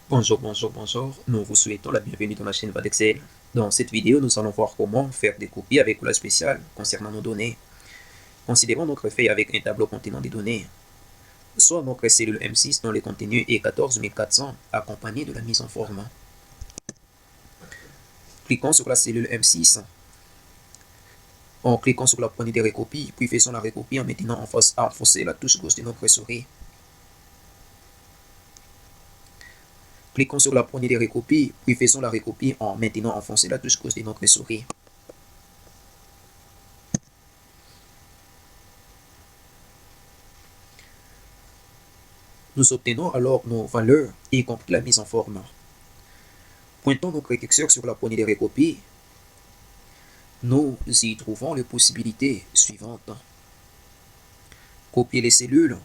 Bonjour, bonjour, bonjour. Nous vous souhaitons la bienvenue dans la chaîne Vadexcel. Dans cette vidéo, nous allons voir comment faire des copies avec collage spécial concernant nos données. Considérons notre feuille avec un tableau contenant des données, soit notre cellule M6 dont le contenu est 14400, accompagné de la mise en forme. Cliquons sur la cellule M6 en cliquant sur la poignée de recopie, puis faisons la recopie en maintenant enfoncé la touche gauche de notre souris. Cliquons sur la poignée de recopie, puis faisons la recopie en maintenant enfoncé la touche gauche de notre souris. Nous obtenons alors nos valeurs, y compris la mise en forme. Pointons notre curseur sur la poignée de recopie. Nous y trouvons les possibilités suivantes. Copier les cellules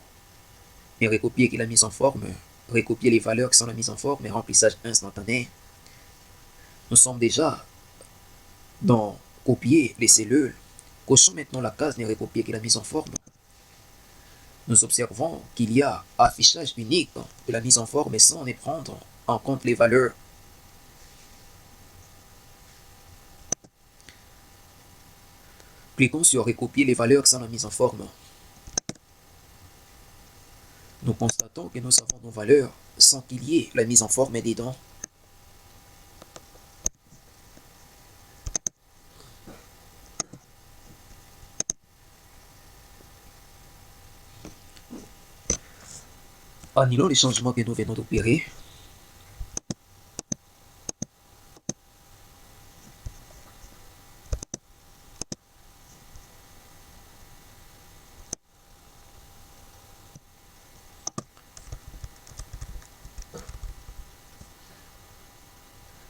et recopier qui est la mise en forme. Recopier les valeurs qui sont la mise en forme et remplissage instantané. Nous sommes déjà dans copier les cellules. Cochons maintenant la case de recopier qui est la mise en forme. Nous observons qu'il y a affichage unique de la mise en forme sans y prendre en compte les valeurs. Cliquons sur recopier les valeurs sans la mise en forme. Nous constatons que nous avons nos valeurs sans qu'il y ait la mise en forme dedans. Annulons les changements que nous venons d'opérer.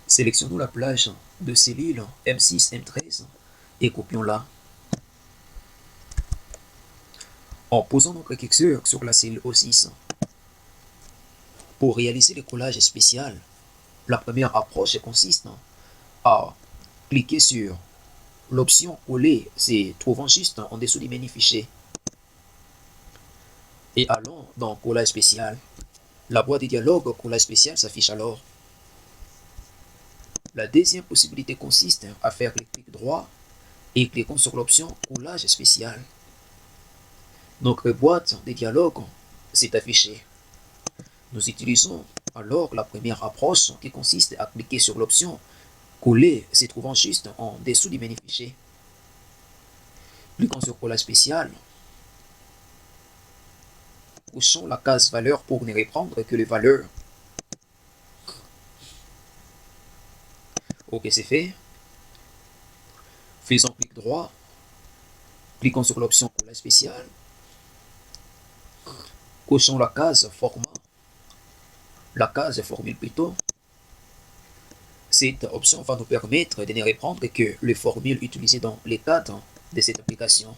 Sélectionnons la plage de cellules M6, M13 et copions-la. En posant notre curseur sur la cellule O6. Pour réaliser le collage spécial, la première approche consiste à cliquer sur l'option coller se trouvant juste en dessous du menu fichier et allons dans collage spécial. La boîte de dialogue collage spécial s'affiche alors. La deuxième possibilité consiste à faire le clic droit et cliquons sur l'option collage spécial. Notre boîte de dialogue s'est affichée. Nous utilisons alors la première approche qui consiste à cliquer sur l'option coller se trouvant juste en dessous du menu fichier. Cliquons sur collage spécial. Cochons la case valeur pour ne reprendre que les valeurs. Ok, c'est fait. Faisons clic droit. Cliquons sur l'option collage spécial. Cochons la case format. La case formule plutôt. Cette option va nous permettre de ne reprendre que les formules utilisées dans les cadres de cette application.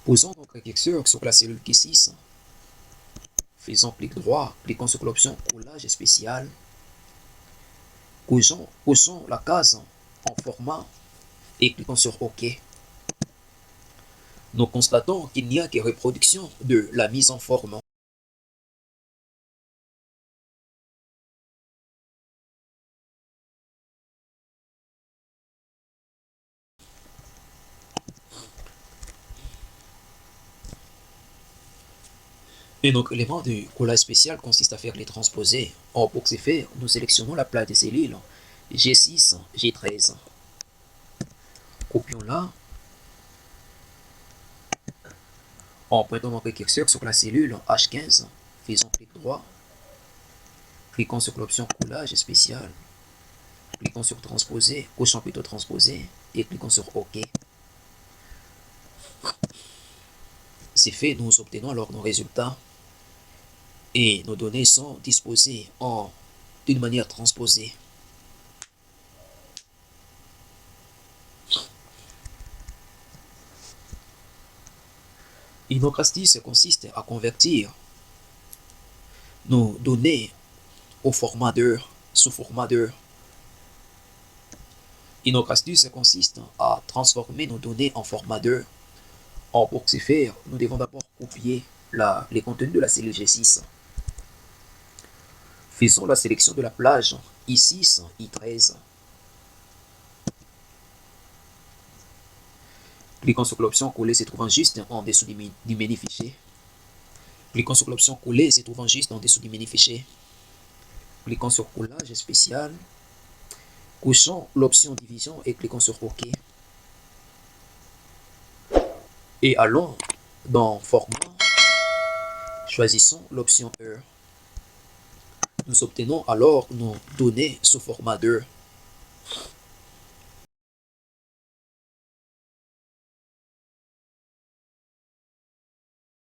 Posons notre curseur sur la cellule Q6. Faisons clic droit, cliquons sur l'option collage spécial. Cochons la case en format et cliquons sur OK. Nous constatons qu'il n'y a que reproduction de la mise en forme. Et notre élément de collage spécial consiste à faire les transposés. Or, pour ce faire, nous sélectionnons la plage des cellules G6, G13. Copions-la. En pointant notre curseur sur la cellule H15, faisons clic droit. Cliquons sur l'option collage spécial. Cliquons sur transposer, cochons plutôt transposer et cliquons sur OK. C'est fait, nous obtenons alors nos résultats. Et nos données sont disposées d'une manière transposée. Une autre astuce consiste à convertir nos données au format d'heure, sous format d'heure. Une autre astuce consiste à transformer nos données en format d'heure Or, pour ce faire, nous devons d'abord copier les contenus de la cellule G6. Faisons la sélection de la plage I6, I13. Cliquons sur l'option coller se trouvant juste en dessous du menu fichier. Cliquons sur l'option coller se trouvant juste en dessous du menu fichier. Cliquons sur collage spécial. Cochons l'option division et cliquons sur OK. Et allons dans format. Choisissons l'option heure. Nous obtenons alors nos données sous format d'heure.